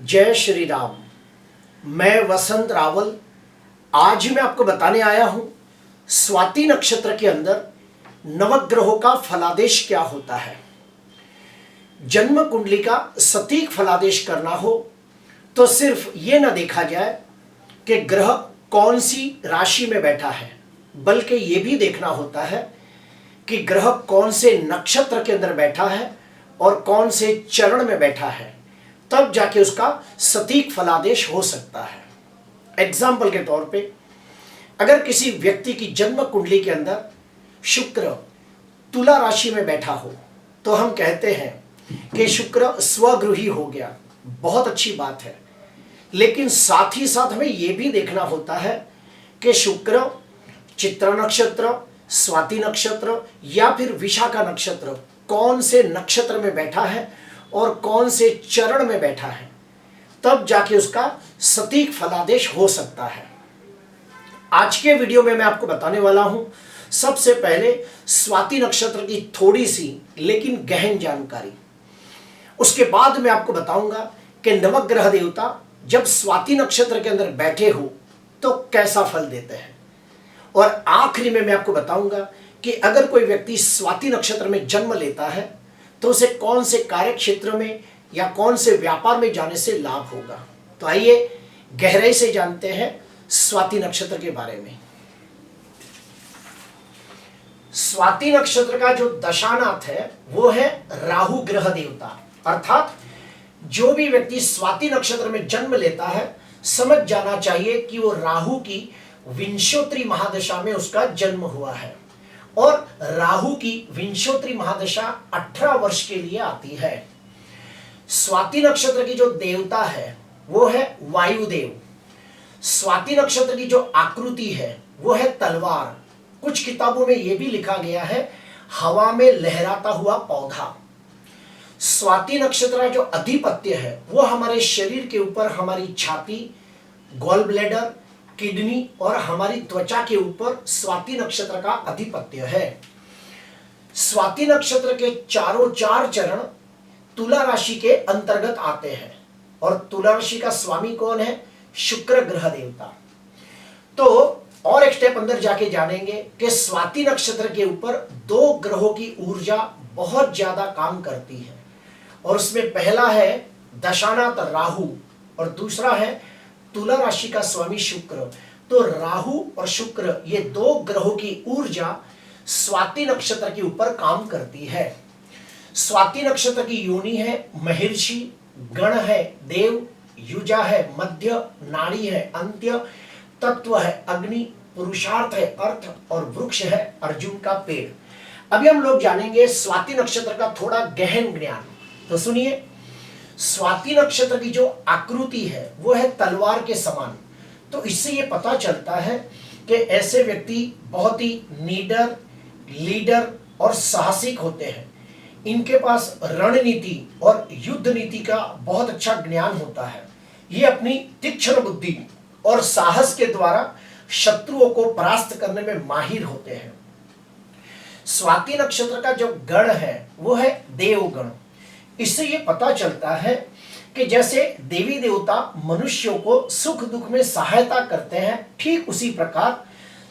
जय श्री राम। मैं वसंत रावल आज मैं आपको बताने आया हूं स्वाति नक्षत्र के अंदर नवग्रहों का फलादेश क्या होता है। जन्म कुंडली का सटीक फलादेश करना हो तो सिर्फ ये ना देखा जाए कि ग्रह कौन सी राशि में बैठा है, बल्कि ये भी देखना होता है कि ग्रह कौन से नक्षत्र के अंदर बैठा है और कौन से चरण में बैठा है, तब जाके उसका सटीक फलादेश हो सकता है। एग्जाम्पल के तौर पे अगर किसी व्यक्ति की जन्म कुंडली के अंदर शुक्र तुला राशि में बैठा हो तो हम कहते हैं कि शुक्र स्वगृही हो गया, बहुत अच्छी बात है। लेकिन साथ ही साथ हमें यह भी देखना होता है कि शुक्र चित्रा नक्षत्र, स्वाति नक्षत्र या फिर विशाखा नक्षत्र कौन से नक्षत्र में बैठा है और कौन से चरण में बैठा है, तब जाके उसका सटीक फलादेश हो सकता है। आज के वीडियो में मैं आपको बताने वाला हूं सबसे पहले स्वाति नक्षत्र की थोड़ी सी लेकिन गहन जानकारी। उसके बाद मैं आपको बताऊंगा कि नवग्रह देवता जब स्वाति नक्षत्र के अंदर बैठे हो तो कैसा फल देते हैं, और आखिरी में मैं आपको बताऊंगा कि अगर कोई व्यक्ति स्वाति नक्षत्र में जन्म लेता है तो उसे कौन से कार्य क्षेत्र में या कौन से व्यापार में जाने से लाभ होगा। तो आइए गहराई से जानते हैं स्वाति नक्षत्र के बारे में। स्वाति नक्षत्र का जो दशानाथ है वो है राहु ग्रह देवता, अर्थात जो भी व्यक्ति स्वाति नक्षत्र में जन्म लेता है समझ जाना चाहिए कि वो राहु की विंशोत्तरी महादशा में उसका जन्म हुआ है, और राहु की विंशोत्तरी महादशा 18 वर्ष के लिए आती है। स्वाति नक्षत्र की जो देवता है वो है वायुदेव। स्वाति नक्षत्र की जो आकृति है वो है तलवार। कुछ किताबों में यह भी लिखा गया है हवा में लहराता हुआ पौधा। स्वाति नक्षत्र का जो अधिपत्य है वो हमारे शरीर के ऊपर हमारी छाती, गॉल ब्लैडर, किडनी और हमारी त्वचा के ऊपर स्वाति नक्षत्र का अधिपत्य है। स्वाति नक्षत्र के चारों चार चरण तुला राशि के अंतर्गत आते हैं, और तुला राशि का स्वामी कौन है? शुक्र ग्रह देवता। तो और एक स्टेप अंदर जाके जानेंगे कि स्वाति नक्षत्र के ऊपर दो ग्रहों की ऊर्जा बहुत ज्यादा काम करती है, और उसमें पहला है दशानाथ राहु और दूसरा है तुला राशि का स्वामी शुक्र। तो राहु और शुक्र ये दो ग्रहों की ऊर्जा स्वाति नक्षत्र के ऊपर काम करती है। स्वाति नक्षत्र की योनि है महर्षि, गण है देव, युजा है मध्य, नाड़ी है अंत्य, तत्व है अग्नि, पुरुषार्थ है अर्थ और वृक्ष है अर्जुन का पेड़। अभी हम लोग जानेंगे स्वाति नक्षत्र का थोड़ा गहन ज्ञान। तो सुनिए, स्वाति नक्षत्र की जो आकृति है वो है तलवार के समान। तो इससे ये पता चलता है कि ऐसे व्यक्ति बहुत ही नीडर, लीडर और साहसिक होते हैं। इनके पास रणनीति और युद्ध नीति का बहुत अच्छा ज्ञान होता है। ये अपनी तीक्ष्ण बुद्धि और साहस के द्वारा शत्रुओं को परास्त करने में माहिर होते हैं। स्वाति नक्षत्र का जो गण है वो है देवगण। इससे ये पता चलता है कि जैसे देवी देवता मनुष्यों को सुख दुख में सहायता करते हैं, ठीक उसी प्रकार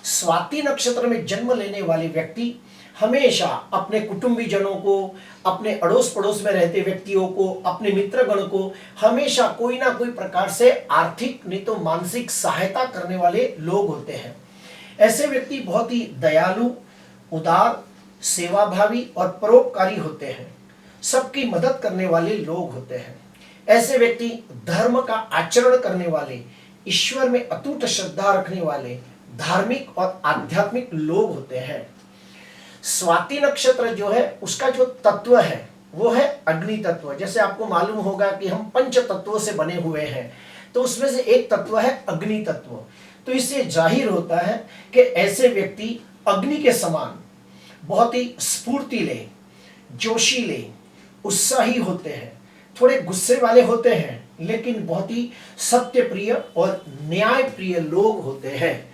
स्वाति नक्षत्र में जन्म लेने वाले व्यक्ति हमेशा अपने कुटुंबीजनों को, अपने अड़ोस पड़ोस में रहते व्यक्तियों को, अपने मित्रगण को हमेशा कोई ना कोई प्रकार से आर्थिक नहीं तो मानसिक सहायता करने वाले लोग होते हैं। ऐसे व्यक्ति बहुत ही दयालु, उदार, सेवाभावी और परोपकारी होते हैं। सबकी मदद करने वाले लोग होते हैं। ऐसे व्यक्ति धर्म का आचरण करने वाले, ईश्वर में अटूट श्रद्धा रखने वाले, धार्मिक और आध्यात्मिक लोग होते हैं। स्वाति नक्षत्र जो है उसका जो तत्व है वो है अग्नि तत्व। जैसे आपको मालूम होगा कि हम पंच तत्वों से बने हुए हैं, तो उसमें से एक तत्व है अग्नि तत्व। तो इससे जाहिर होता है कि ऐसे व्यक्ति अग्नि के समान बहुत ही स्फूर्तिले, जोशीले, उत्साही होते हैं। थोड़े गुस्से वाले होते हैं लेकिन बहुत ही सत्य प्रिय और न्याय प्रिय लोग होते हैं।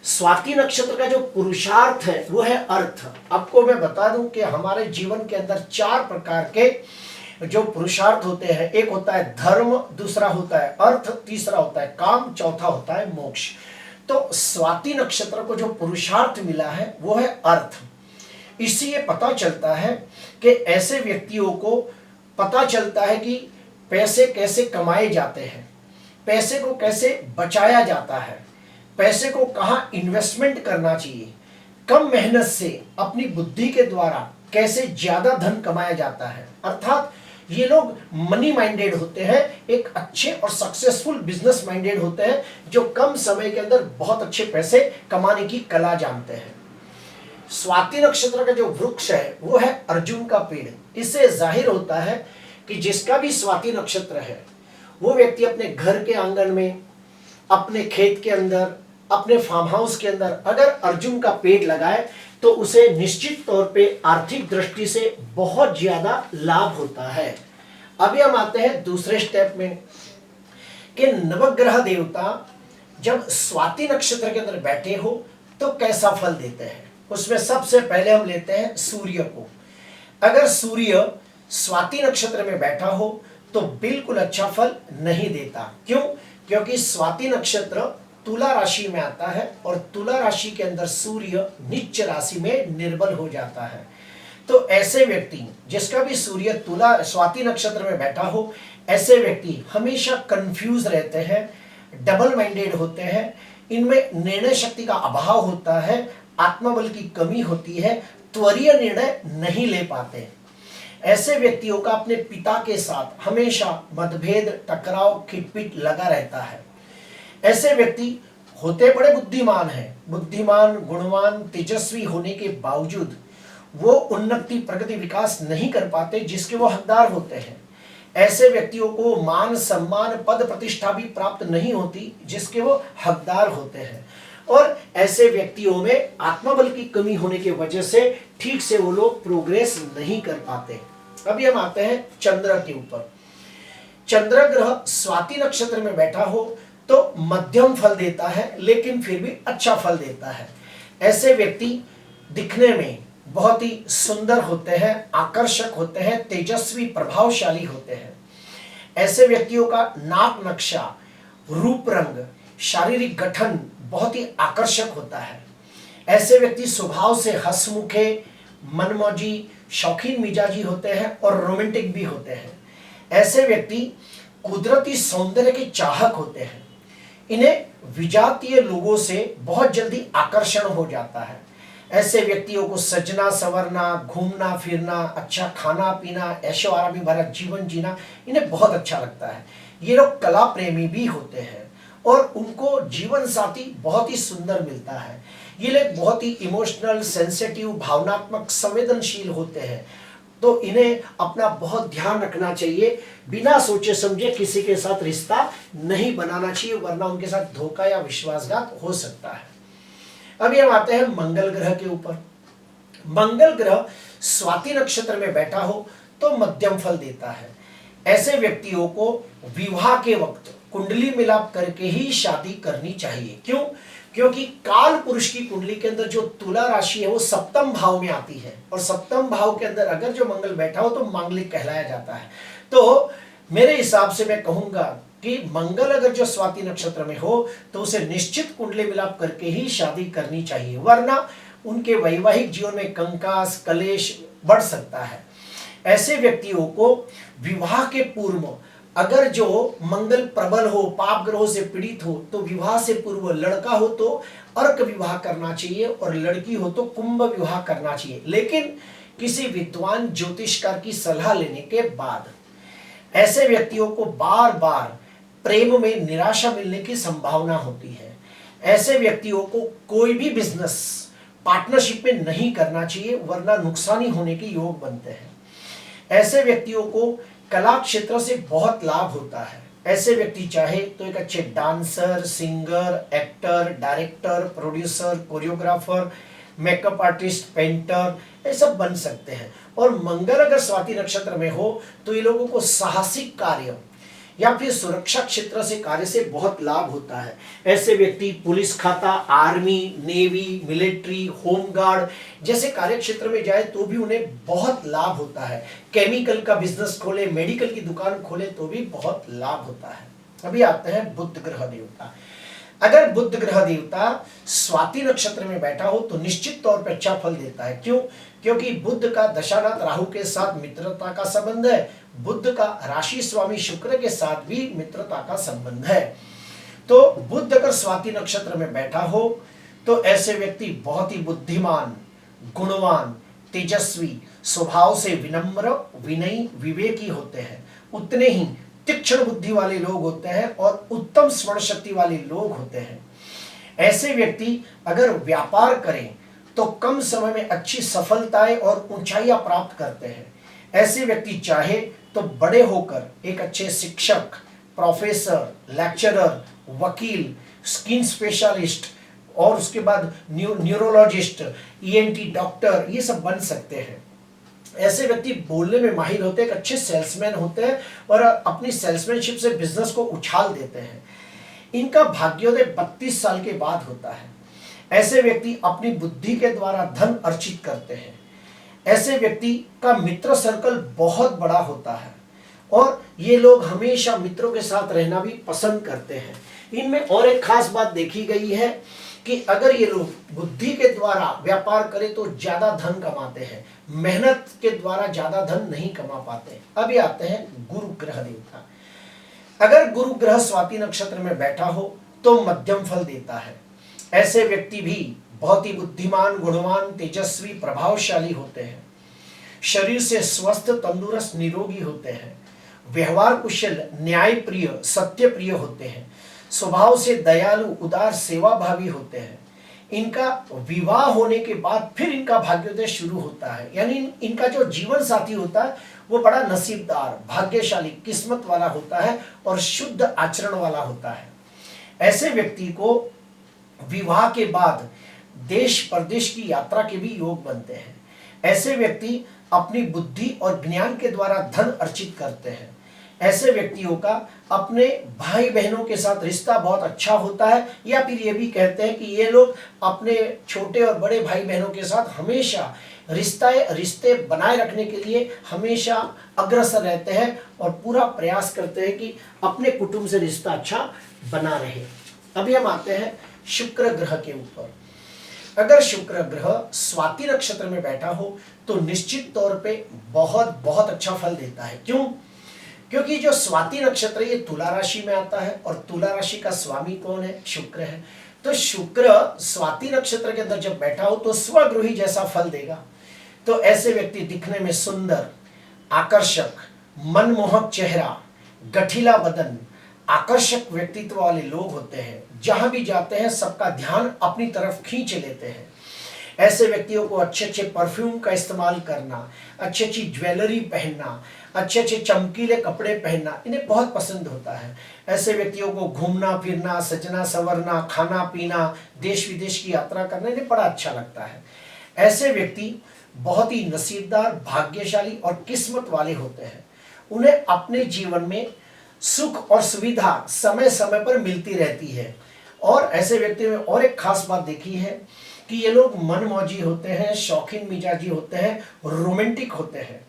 स्वाति नक्षत्र का जो पुरुषार्थ है वो है अर्थ। आपको मैं बता दूं कि हमारे जीवन के अंदर चार प्रकार के जो पुरुषार्थ होते हैं, एक होता है धर्म, दूसरा होता है अर्थ, तीसरा होता है काम, चौथा होता है मोक्ष। तो स्वाति नक्षत्र को जो पुरुषार्थ मिला है वो है अर्थ। इससे ये पता चलता है कि ऐसे व्यक्तियों को पता चलता है कि पैसे कैसे कमाए जाते हैं, पैसे को कैसे बचाया जाता है, पैसे को कहाँ इन्वेस्टमेंट करना चाहिए, कम मेहनत से अपनी बुद्धि के द्वारा कैसे ज्यादा धन कमाया जाता है। अर्थात ये लोग मनी माइंडेड होते हैं, एक अच्छे और सक्सेसफुल बिजनेस माइंडेड होते हैं, जो कम समय के अंदर बहुत अच्छे पैसे कमाने की कला जानते हैं। स्वाति नक्षत्र का जो वृक्ष है वो है अर्जुन का पेड़। इससे जाहिर होता है कि जिसका भी स्वाति नक्षत्र है वो व्यक्ति अपने घर के आंगन में, अपने खेत के अंदर, अपने फार्म हाउस के अंदर अगर अर्जुन का पेड़ लगाए तो उसे निश्चित तौर पे आर्थिक दृष्टि से बहुत ज्यादा लाभ होता है। अभी हम आते हैं दूसरे स्टेप में कि नवग्रह देवता जब स्वाति नक्षत्र के अंदर बैठे हो तो कैसा फल देते हैं। उसमें सबसे पहले हम लेते हैं सूर्य को। अगर सूर्य स्वाति नक्षत्र में बैठा हो तो बिल्कुल अच्छा फल नहीं देता। क्यों? क्योंकि स्वाति नक्षत्र तुला राशि में आता है और तुला राशि के अंदर सूर्य नीच राशि में निर्बल हो जाता है। तो ऐसे व्यक्ति जिसका भी सूर्य तुला स्वाति नक्षत्र में बैठा हो, ऐसे व्यक्ति हमेशा कंफ्यूज रहते हैं, डबल माइंडेड होते हैं, इनमें निर्णय शक्ति का अभाव होता है, आत्मबल की कमी होती है, त्वरीय निर्णय नहीं ले पाते। ऐसे व्यक्तियों का अपने पिता के साथ हमेशा मतभेद, टकराव, खिटपिट लगा रहता है। ऐसे व्यक्ति होते बड़े बुद्धिमान हैं, बुद्धिमान, गुणवान, तेजस्वी होने के बावजूद वो उन्नति, प्रगति, विकास नहीं कर पाते जिसके वो हकदार होते हैं। ऐसे व्यक्तियों को मान, सम्मान, पद, प्रतिष्ठा भी प्राप्त नहीं होती जिसके वो हकदार होते हैं। और ऐसे व्यक्तियों में आत्मबल की कमी होने की वजह से ठीक से वो लोग प्रोग्रेस नहीं कर पाते। अभी हम आते हैं चंद्र के ऊपर। चंद्र ग्रह स्वाति नक्षत्र में बैठा हो तो मध्यम फल देता है, लेकिन फिर भी अच्छा फल देता है। ऐसे व्यक्ति दिखने में बहुत ही सुंदर होते हैं, आकर्षक होते हैं, तेजस्वी, प्रभावशाली होते हैं। ऐसे व्यक्तियों का नाक नक्शा, रूप रंग, शारीरिक गठन बहुत ही आकर्षक होता है। ऐसे व्यक्ति स्वभाव से हंसमुखे, मनमौजी, शौकीन मिजाजी होते हैं और रोमांटिक भी होते हैं। ऐसे व्यक्ति कुदरती सौंदर्य के चाहक होते हैं। इन्हें विजातीय लोगों से बहुत जल्दी आकर्षण हो जाता है। ऐसे व्यक्तियों को सजना संवरना, घूमना फिरना, अच्छा खाना पीना, ऐशो आरामी भरा जीवन जीना इन्हें बहुत अच्छा लगता है। ये लोग कला प्रेमी भी होते हैं और उनको जीवन साथी बहुत ही सुंदर मिलता है। ये लोग बहुत ही इमोशनल, सेंसिटिव, भावनात्मक, संवेदनशील होते हैं। तो इन्हें अपना बहुत ध्यान रखना चाहिए, बिना सोचे समझे किसी के साथ रिश्ता नहीं बनाना चाहिए, वरना उनके साथ धोखा या विश्वासघात हो सकता है। अभी हम आते हैं मंगल ग्रह के ऊपर। मंगल ग्रह स्वाति नक्षत्र में बैठा हो तो मध्यम फल देता है। ऐसे व्यक्तियों को विवाह के वक्त कुंडली मिलाप करके ही शादी करनी चाहिए। क्यों? क्योंकि काल पुरुष की कुंडली के अंदर जो तुला राशि है वो सप्तम भाव में आती है, और सप्तम भाव के अंदर अगर जो मंगल बैठा हो तो मांगलिक कहलाया जाता है। तो मेरे हिसाब से मैं कहूंगा कि मंगल अगर जो स्वाति नक्षत्र में हो तो उसे निश्चित कुंडली मिलाप करके ही शादी करनी चाहिए, वरना उनके वैवाहिक जीवन में कंकास, कलेश बढ़ सकता है। ऐसे व्यक्तियों को विवाह के पूर्व अगर जो मंगल प्रबल हो, पाप ग्रहों से पीड़ित हो, तो विवाह से पूर्व लड़का हो तो अर्क विवाह करना चाहिए और लड़की हो तो कुंभ विवाह करना चाहिए, लेकिन किसी विद्वान ज्योतिषकार की सलाह लेने के बाद। ऐसे व्यक्तियों को बार बार प्रेम में निराशा मिलने की संभावना होती है। ऐसे व्यक्तियों को कोई भी बिजनेस पार्टनरशिप में नहीं करना चाहिए, वरना नुकसानी होने के योग बनते हैं। ऐसे व्यक्तियों को कला क्षेत्र से बहुत लाभ होता है। ऐसे व्यक्ति चाहे तो एक अच्छे dancer, singer, actor, director, producer, choreographer, makeup artist, painter, ये सब बन सकते हैं। और मंगल अगर स्वाति नक्षत्र में हो तो ये लोगों को साहसिक कार्य या फिर सुरक्षा क्षेत्र से कार्य से बहुत लाभ होता है। ऐसे व्यक्ति पुलिस खाता, आर्मी, नेवी, मिलिट्री, होमगार्ड जैसे कार्य क्षेत्र में जाए तो भी उन्हें बहुत लाभ होता है। केमिकल का बिजनेस खोले, मेडिकल की दुकान खोले तो भी बहुत लाभ होता है। अभी आते हैं बुध ग्रह देवता। अगर बुध ग्रह देवता स्वाति नक्षत्र में बैठा हो तो निश्चित तौर पर अच्छा फल देता है। क्यों? क्योंकि बुध का दशानाथ राहु के साथ मित्रता का संबंध है, बुध का राशि स्वामी शुक्र के साथ भी मित्रता का संबंध है। तो बुध अगर स्वाति नक्षत्र में बैठा हो तो ऐसे व्यक्ति बहुत ही बुद्धिमान, गुणवान, तेजस्वी, स्वभाव से विनम्र, विनयी, विवेकी होते हैं। उतने ही तीक्ष्ण बुद्धि वाले लोग होते हैं और उत्तम स्मरण शक्ति वाले लोग होते हैं। ऐसे व्यक्ति अगर व्यापार करें तो कम समय में अच्छी सफलताएं और ऊंचाइयां प्राप्त करते हैं। ऐसे व्यक्ति चाहे तो बड़े होकर एक अच्छे शिक्षक, प्रोफेसर, लेक्चरर, वकील, स्किन स्पेशलिस्ट और उसके बाद न्यूरोलॉजिस्ट, ईएनटी डॉक्टर ये सब बन सकते हैं। ऐसे व्यक्ति बोलने में माहिर होते हैं, एक अच्छे सेल्समैन होते हैं और अपनी सेल्समैनशिप से बिजनेस को उछाल देते हैं। इनका भाग्योदय 32 साल के बाद होता है। ऐसे व्यक्ति अपनी बुद्धि के द्वारा धन अर्जित करते हैं। ऐसे व्यक्ति का मित्र सर्कल बहुत बड़ा होता है और ये लोग हमेशा मित्रों के साथ रहना भी पसंद करते हैं। इनमें और एक खास बात देखी गई है कि अगर ये लोग बुद्धि के द्वारा व्यापार करें तो ज्यादा धन कमाते हैं, मेहनत के द्वारा ज्यादा धन नहीं कमा पाते। अभी आते हैं गुरु ग्रह देवता। अगर गुरु ग्रह स्वाति नक्षत्र में बैठा हो तो मध्यम फल देता है। ऐसे व्यक्ति भी बहुत ही बुद्धिमान, गुणवान, तेजस्वी, प्रभावशाली होते हैं। शरीर से स्वस्थ, तंदुरुस्त, निरोगी होते हैं। व्यवहार कुशल, न्यायप्रिय, सत्यप्रिय होते हैं। स्वभाव से दयालु, उदार, सेवाभावी होते हैं। इनका विवाह होने के बाद फिर इनका भाग्योदय शुरू होता है, यानी इनका जो जीवन साथी होता है वो बड़ा नसीबदार, भाग्यशाली, किस्मत वाला होता है और शुद्ध आचरण वाला होता है। ऐसे व्यक्ति को विवाह के बाद देश परदेश की यात्रा के भी योग बनते हैं। ऐसे व्यक्ति अपनी बुद्धि और ज्ञान के द्वारा धन अर्जित करते हैं। ऐसे व्यक्तियों का अपने भाई बहनों के साथ रिश्ता बहुत अच्छा होता है, या फिर ये भी कहते हैं कि ये लोग अपने छोटे और बड़े भाई बहनों के साथ हमेशा रिश्ते बनाए रखने के लिए हमेशा अग्रसर रहते हैं और पूरा प्रयास करते हैं कि अपने कुटुंब से रिश्ता अच्छा बना रहे। अभी हम आते हैं शुक्र ग्रह के ऊपर। अगर शुक्र ग्रह स्वाति नक्षत्र में बैठा हो तो निश्चित तौर पे बहुत बहुत अच्छा फल देता है। क्यों? क्योंकि जो स्वाति नक्षत्र ये तुला राशि में आता है और तुला राशि का स्वामी कौन है? शुक्र है। तो शुक्र स्वाति नक्षत्र के अंदर जब बैठा हो तो स्वगृही जैसा फल देगा। तो ऐसे व्यक्ति दिखने में सुंदर, आकर्षक, मनमोहक चेहरा, गठीला बदन, आकर्षक व्यक्तित्व वाले लोग होते हैं। जहां भी जाते हैं सबका ध्यान अपनी तरफ खींच लेते हैं। ऐसे व्यक्तियों को अच्छे अच्छे परफ्यूम का इस्तेमाल करना, अच्छी अच्छी ज्वेलरी पहनना, अच्छे अच्छे चमकीले कपड़े पहनना इन्हें बहुत पसंद होता है। ऐसे व्यक्तियों को घूमना फिरना, सजना संवरना, खाना पीना, देश विदेश की यात्रा करना इन्हें बड़ा अच्छा लगता है। ऐसे व्यक्ति बहुत ही नसीबदार, भाग्यशाली और किस्मत वाले होते हैं। उन्हें अपने जीवन में सुख और सुविधा समय समय पर मिलती रहती है। और ऐसे व्यक्ति में और एक खास बात देखी है कि ये लोग मनमौजी होते हैं, शौकीन मिजाजी होते हैं, रोमांटिक होते हैं,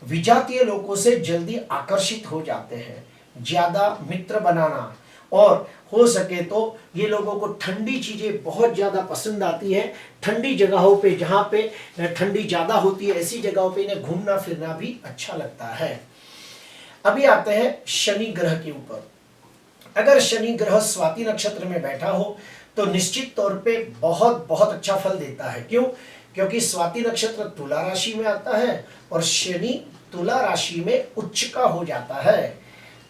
विजातीय लोगों से जल्दी आकर्षित हो जाते हैं, ज्यादा मित्र बनाना, और हो सके तो ये लोगों को ठंडी चीजें बहुत ज्यादा पसंद आती है। ठंडी जगहों पे, जहाँ पे ठंडी ज्यादा होती है, ऐसी जगहों पे इन्हें घूमना फिरना भी अच्छा लगता है। अभी आते हैं शनि ग्रह के ऊपर। अगर शनि ग्रह स्वाति नक्षत्र में बैठा हो तो निश्चित तौर पे बहुत बहुत अच्छा फल देता है। क्यों? क्योंकि स्वाति नक्षत्र तुला राशि में आता है और शनि तुला राशि में उच्च का हो जाता है।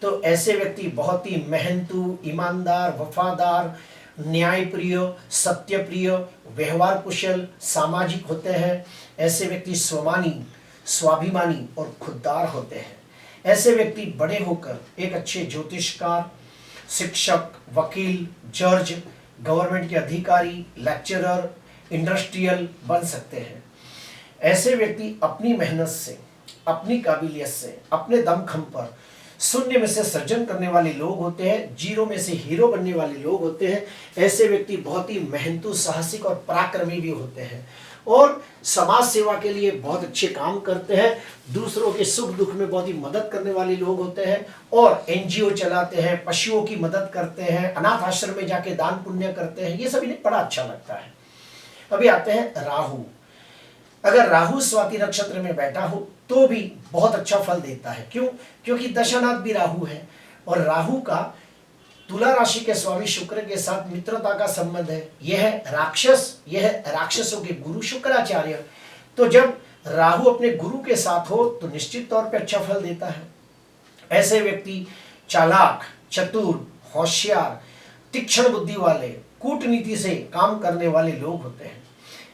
तो ऐसे व्यक्ति बहुत ही मेहनतू, ईमानदार, वफादार, न्यायप्रिय, सत्यप्रिय, व्यवहार कुशल, सामाजिक होते हैं। ऐसे व्यक्ति स्वमानी, स्वाभिमानी और खुददार होते हैं। ऐसे व्यक्ति बड़े होकर एक अच्छे ज्योतिषकार, शिक्षक, वकील, जज, गवर्नमेंट के अधिकारी, लेक्चरर, इंडस्ट्रियल बन सकते हैं। ऐसे व्यक्ति अपनी मेहनत से, अपनी काबिलियत से, अपने दमखम पर शून्य में से सृजन करने वाले लोग होते हैं, जीरो में से हीरो बनने वाले लोग होते हैं। ऐसे व्यक्ति बहुत ही मेहनतू, साहसिक और पराक्रमी भी होते हैं और समाज सेवा के लिए बहुत अच्छे काम करते हैं। दूसरों के सुख दुख में बहुत ही मदद करने वाले लोग होते हैं और एनजीओ चलाते हैं, पशुओं की मदद करते हैं, अनाथ आश्रम में जाके दान पुण्य करते हैं। ये सब इन्हें बड़ा अच्छा लगता है। अभी आते हैं राहु। अगर राहु स्वाति नक्षत्र में बैठा हो तो भी बहुत अच्छा फल देता है। क्यों? क्योंकि दशानाथ भी राहु है और राहु का तुला राशि के स्वामी शुक्र के साथ मित्रता का संबंध है। यह राक्षस, यह राक्षसों के गुरु शुक्राचार्य। तो जब राहु अपने गुरु के साथ हो तो निश्चित तौर पे अच्छा फल देता है। ऐसे व्यक्ति चालाक, चतुर, होशियार, तीक्ष्ण बुद्धि वाले, कूटनीति से काम करने वाले लोग होते हैं।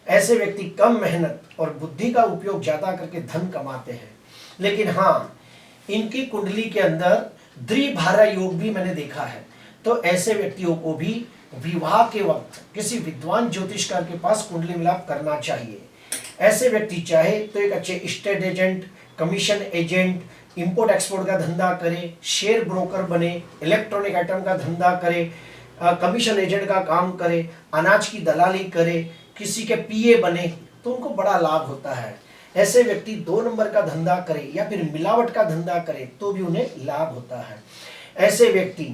ऐसे व्यक्ति कम मेहनत और बुद्धि का उपयोग ज्यादा करके धन कमाते हैं। लेकिन हाँ, इनकी कुंडली के अंदर द्विभारा योग भी मैंने देखा है। तो ऐसे व्यक्तियों को भी विवाह के वक्त किसी विद्वान ज्योतिषकार के पास कुंडली मिलाप करना चाहिए। ऐसे व्यक्ति चाहे तो एक अच्छे state agent, commission agent, import export का धंधा करे, शेयर ब्रोकर बने, इलेक्ट्रॉनिक आइटम का धंधा करे, कमीशन एजेंट का काम करे, अनाज की दलाली करे, किसी के पीए बने तो उनको बड़ा लाभ होता है। ऐसे व्यक्ति 2 नंबर का धंधा करे या फिर मिलावट का धंधा करे तो भी उन्हें लाभ होता है। ऐसे व्यक्ति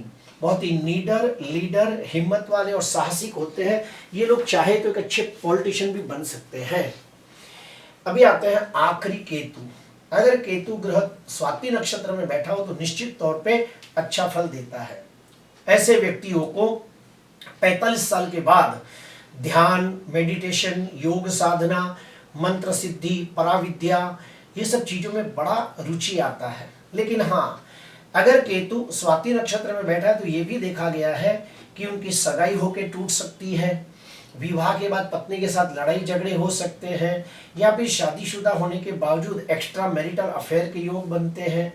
बहुत ही नीडर, लीडर, हिम्मत वाले और साहसिक होते हैं। ये लोग चाहे तो एक अच्छे पॉलिटिशियन भी बन सकते हैं। अभी आते हैं आखिरी केतु। अगर केतु ग्रह स्वाति नक्षत्र में बैठा हो तो निश्चित तौर पे अच्छा फल देता है। ऐसे व्यक्तियों को 45 साल के बाद ध्यान, मेडिटेशन, योग साधना, मंत्र सिद्धि, पराविद्या, ये सब चीजों में बड़ा रुचि आता है। लेकिन हाँ, अगर केतु स्वाति नक्षत्र में बैठा है तो ये भी देखा गया है कि उनकी सगाई होके टूट सकती है, विवाह के बाद पत्नी के साथ लड़ाई झगड़े हो सकते हैं, या फिर शादीशुदा होने के बावजूद एक्स्ट्रा मैरिटल अफेयर के योग बनते हैं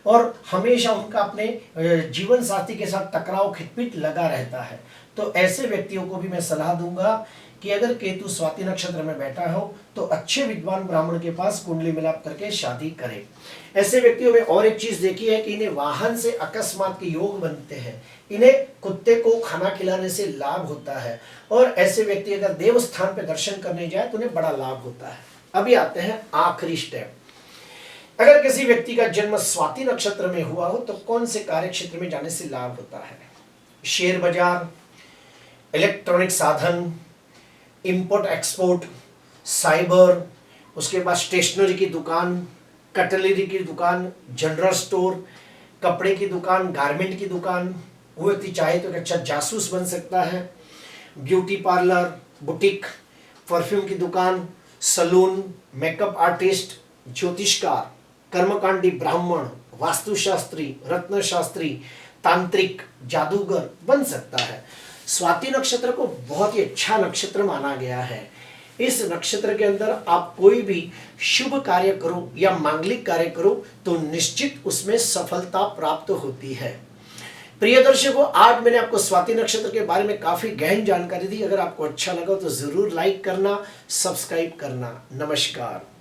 और हमेशा उनका अपने जीवन साथी के साथ टकराव खिटपिट लगा रहता है। तो ऐसे व्यक्तियों को भी मैं सलाह दूंगा कि अगर केतु स्वाति नक्षत्र में बैठा हो तो अच्छे विद्वान ब्राह्मण के पास कुंडली मिलाप करके शादी करें। ऐसे व्यक्तियों में और एक चीज देखी है कि इन्हें वाहन से अकस्मात के योग बनते हैं, इन्हें कुत्ते को खाना खिलाने से लाभ होता है और ऐसे व्यक्ति अगर देवस्थान पे दर्शन करने जाए तो उन्हें बड़ा लाभ होता है। अभी आते हैं आखिरी स्टेप। अगर किसी व्यक्ति का जन्म स्वाति नक्षत्र में हुआ हो तो कौन से कार्य क्षेत्र में जाने से लाभ होता है? शेयर बाजार, इलेक्ट्रॉनिक साधन, इंपोर्ट एक्सपोर्ट, साइबर, उसके बाद स्टेशनरी की दुकान, कटलरी की दुकान, जनरल स्टोर, कपड़े की दुकान, गारमेंट की दुकान। वो व्यक्ति चाहे तो एक अच्छा जासूस बन सकता है। ब्यूटी पार्लर, बुटीक, परफ्यूम की दुकान, सलून, मेकअप आर्टिस्ट, ज्योतिषकार, कर्मकांडी ब्राह्मण, वास्तुशास्त्री, रत्नशास्त्री, तांत्रिक, जादूगर बन सकता है। स्वाति नक्षत्र को बहुत ही अच्छा नक्षत्र माना गया है। इस नक्षत्र के अंदर आप कोई भी शुभ कार्य करो या मांगलिक कार्य करो तो निश्चित उसमें सफलता प्राप्त होती है। प्रिय दर्शकों, आज मैंने आपको स्वाति नक्षत्र के बारे में काफी गहन जानकारी दी। अगर आपको अच्छा लगा तो जरूर लाइक करना, सब्सक्राइब करना। नमस्कार।